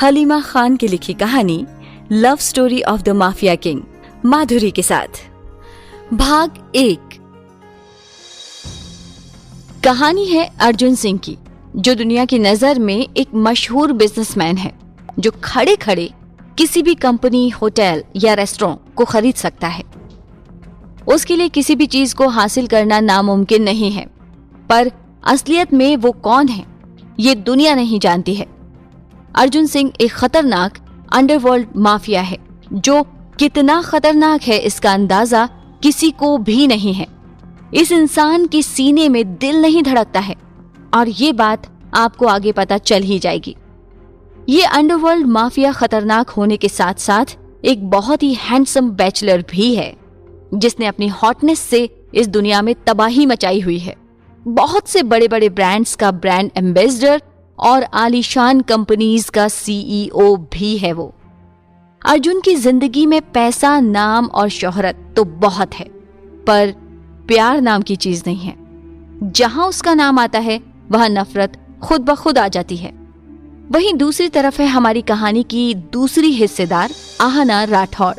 हलीमा खान की लिखी कहानी love story of the mafia king Madhuri के साथ भाग 1। कहानी है अर्जुन सिंह की, जो दुनिया की नजर में एक मशहूर बिजनेसमैन है, जो खड़े खड़े किसी भी कंपनी, होटल या रेस्टोरेंट को खरीद सकता है। उसके लिए किसी भी चीज को हासिल करना नामुमकिन नहीं है, पर असलियत में वो कौन है ये दुनिया नहीं जानती है। अर्जुन सिंह एक खतरनाक अंडरवर्ल्ड माफिया है, जो कितना खतरनाक है इसका अंदाजा किसी को भी नहीं है। इस इंसान के सीने में दिल नहीं धड़कता है, और ये बात आपको आगे पता चल ही जाएगी। ये अंडरवर्ल्ड माफिया खतरनाक होने के साथ साथ एक बहुत ही हैंडसम बैचलर भी है, जिसने अपनी हॉटनेस से इस दुनिया में तबाही मचाई हुई है। बहुत से बड़े बड़े ब्रांड्स का ब्रांड एम्बेसडर और आलीशान कंपनीज का सीईओ भी है वो। अर्जुन की जिंदगी में पैसा, नाम और शोहरत तो बहुत है, पर प्यार नाम की चीज नहीं है। जहां उसका नाम आता है वहां नफरत खुद ब खुद आ जाती है। वहीं दूसरी तरफ है हमारी कहानी की दूसरी हिस्सेदार आहना राठौड़,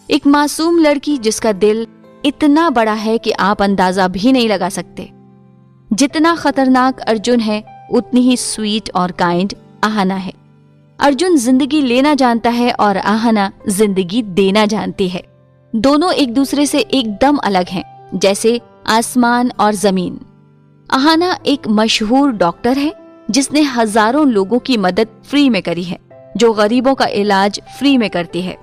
एक मासूम लड़की जिसका दिल इतना बड़ा है कि आप अंदाजा भी नहीं लगा सकते। जितना खतरनाक अर्जुन है, उतनी ही स्वीट और काइंड आहना है। अर्जुन जिंदगी लेना जानता है और आहना जिंदगी देना जानती है। दोनों एक दूसरे से एकदम अलग हैं, जैसे आसमान और जमीन। आहना एक मशहूर डॉक्टर है, जिसने हजारों लोगों की मदद फ्री में करी है, जो गरीबों का इलाज फ्री में करती है।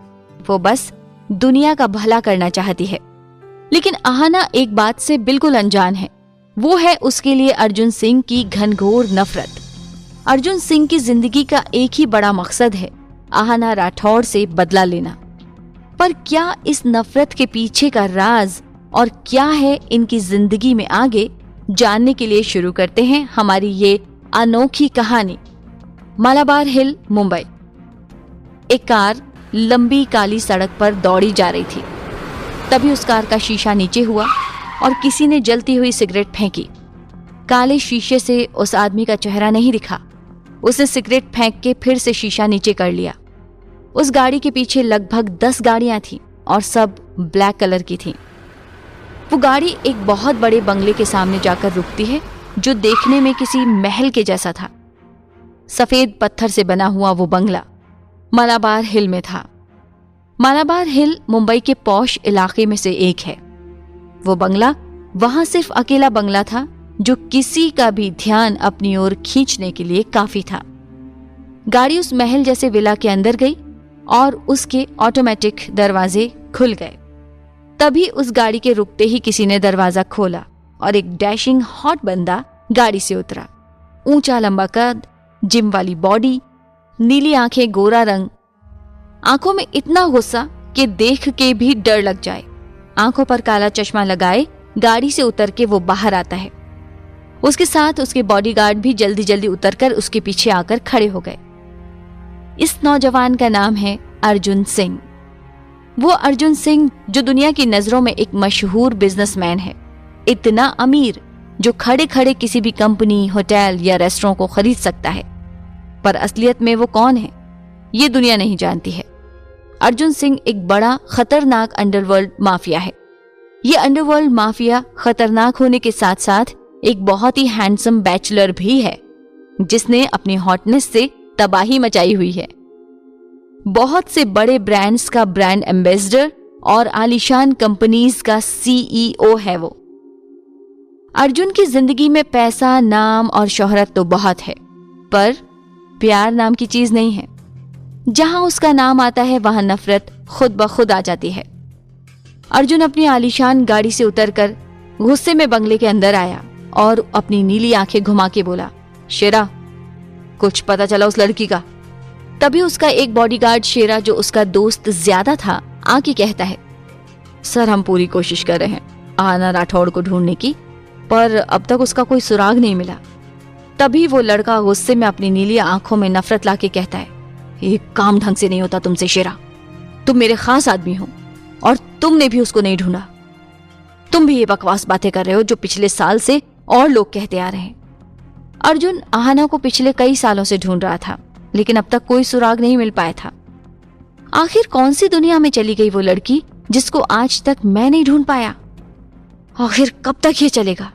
वो बस दुनिया का भला करना चाहती है। लेकिन आहना एक बात से बिल्कुल अनजान है, वो है उसके लिए अर्जुन सिंह की घनघोर नफरत। अर्जुन सिंह की जिंदगी का एक ही बड़ा मकसद है, आहना राठौड़ से बदला लेना। पर क्या इस नफरत के पीछे का राज और क्या है इनकी जिंदगी में आगे, जानने के लिए शुरू करते हैं हमारी ये अनोखी कहानी। मालाबार हिल, मुंबई। एक कार लंबी काली सड़क पर दौड़ी जा रही थी। तभी उस कार का शीशा नीचे हुआ और किसी ने जलती हुई सिगरेट फेंकी। काले शीशे से उस आदमी का चेहरा नहीं दिखा। उसने सिगरेट फेंक के फिर से शीशा नीचे कर लिया। उस गाड़ी के पीछे लगभग 10 गाड़ियां थीं और सब ब्लैक कलर की थीं। वो गाड़ी एक बहुत बड़े बंगले के सामने जाकर रुकती है, जो देखने में किसी महल के जैसा था। सफेद पत्थर से बना हुआ वो बंगला मालाबार हिल में था। मालाबार हिल मुंबई के पॉश इलाके में से एक है। वो बंगला वहां सिर्फ अकेला बंगला था, जो किसी का भी ध्यान अपनी ओर खींचने के लिए काफी था। गाड़ी उस महल जैसे विला के अंदर गई और उसके ऑटोमेटिक दरवाजे खुल गए। तभी उस गाड़ी के रुकते ही किसी ने दरवाजा खोला और एक डैशिंग हॉट बंदा गाड़ी से उतरा। ऊंचा लंबा कद, जिम वाली बॉडी, नीली आंखें, गोरा रंग, आंखों में इतना गुस्सा कि देख के भी डर लग जाए। आंखों पर काला चश्मा लगाए गाड़ी से उतर के वो बाहर आता है। उसके साथ उसके बॉडीगार्ड भी जल्दी जल्दी उतरकर उसके पीछे आकर खड़े हो गए। इस नौजवान का नाम है अर्जुन सिंह। वो अर्जुन सिंह जो दुनिया की नजरों में एक मशहूर बिजनेसमैन है, इतना अमीर जो खड़े खड़े किसी भी कंपनी, होटल या रेस्टोरेंट को खरीद सकता है। पर असलियत में वो कौन है ये दुनिया नहीं जानती है। अर्जुन सिंह एक बड़ा खतरनाक अंडरवर्ल्ड माफिया है। ये अंडरवर्ल्ड माफिया खतरनाक होने के साथ साथ एक बहुत ही हैंडसम बैचलर भी है, जिसने अपनी हॉटनेस से तबाही मचाई हुई है। बहुत से बड़े ब्रांड्स का ब्रांड एम्बेसडर और आलीशान कंपनीज का सीईओ है वो। अर्जुन की जिंदगी में पैसा, नाम और शोहरत तो बहुत है, पर प्यार नाम की चीज नहीं है। जहां उसका नाम आता है वहां नफरत खुद ब खुद आ जाती है। अर्जुन अपनी आलीशान गाड़ी से उतरकर गुस्से में बंगले के अंदर आया और अपनी नीली आंखें घुमा के बोला, शेरा, कुछ पता चला उस लड़की का? तभी उसका एक बॉडीगार्ड शेरा, जो उसका दोस्त ज्यादा था, आके कहता है, सर हम पूरी कोशिश कर रहे हैं आहना राठौड़ को ढूंढने की, पर अब तक उसका कोई सुराग नहीं मिला। तभी वो लड़का गुस्से में अपनी नीली आंखों में नफरत लाके कहता है, ये काम ढंग से नहीं होता तुमसे शेरा। तुम मेरे खास आदमी हो और तुमने भी उसको नहीं ढूंढा। तुम भी ये बकवास बातें कर रहे हो जो पिछले साल से और लोग कहते आ रहे हैं। अर्जुन आहना को पिछले कई सालों से ढूंढ रहा था, लेकिन अब तक कोई सुराग नहीं मिल पाया था। आखिर कौन सी दुनिया में चली गई वो लड़की जिसको आज तक मैं नहीं ढूंढ पाया? आखिर कब तक ये चलेगा?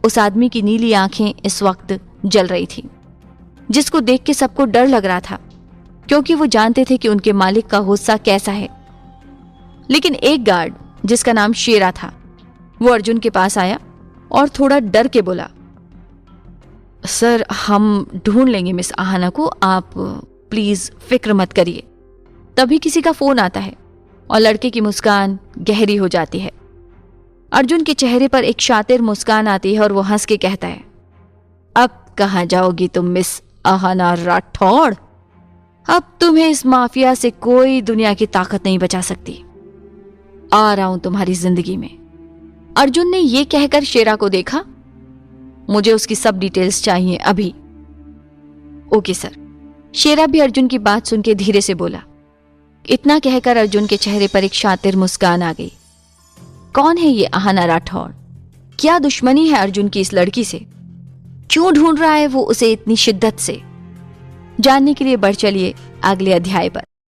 उस आदमी की नीली आंखें इस वक्त जल रही थी, जिसको देख के सबको डर लग रहा था, क्योंकि वो जानते थे कि उनके मालिक का गुस्सा कैसा है। लेकिन एक गार्ड जिसका नाम शेरा था, वो अर्जुन के पास आया और थोड़ा डर के बोला, सर हम ढूंढ लेंगे मिस आहाना को, आप प्लीज फिक्र मत करिए। तभी किसी का फोन आता है और लड़के की मुस्कान गहरी हो जाती है। अर्जुन के चेहरे पर एक शातिर मुस्कान आती है और वो हंस के कहता है, अब कहां जाओगी तुम मिस आहाना राठौड़? अब तुम्हें इस माफिया से कोई दुनिया की ताकत नहीं बचा सकती। आ रहा हूं तुम्हारी जिंदगी में। अर्जुन ने यह कहकर शेरा को देखा, मुझे उसकी सब डिटेल्स चाहिए अभी। Okay sir. शेरा भी अर्जुन की बात सुन के धीरे से बोला। इतना कहकर अर्जुन के चेहरे पर एक शातिर मुस्कान आ गई। कौन है ये आहाना राठौड़? क्या दुश्मनी है अर्जुन की इस लड़की से? क्यों ढूंढ रहा है वो उसे इतनी शिद्दत से? जानने के लिए बढ़ चलिए अगले अध्याय पर।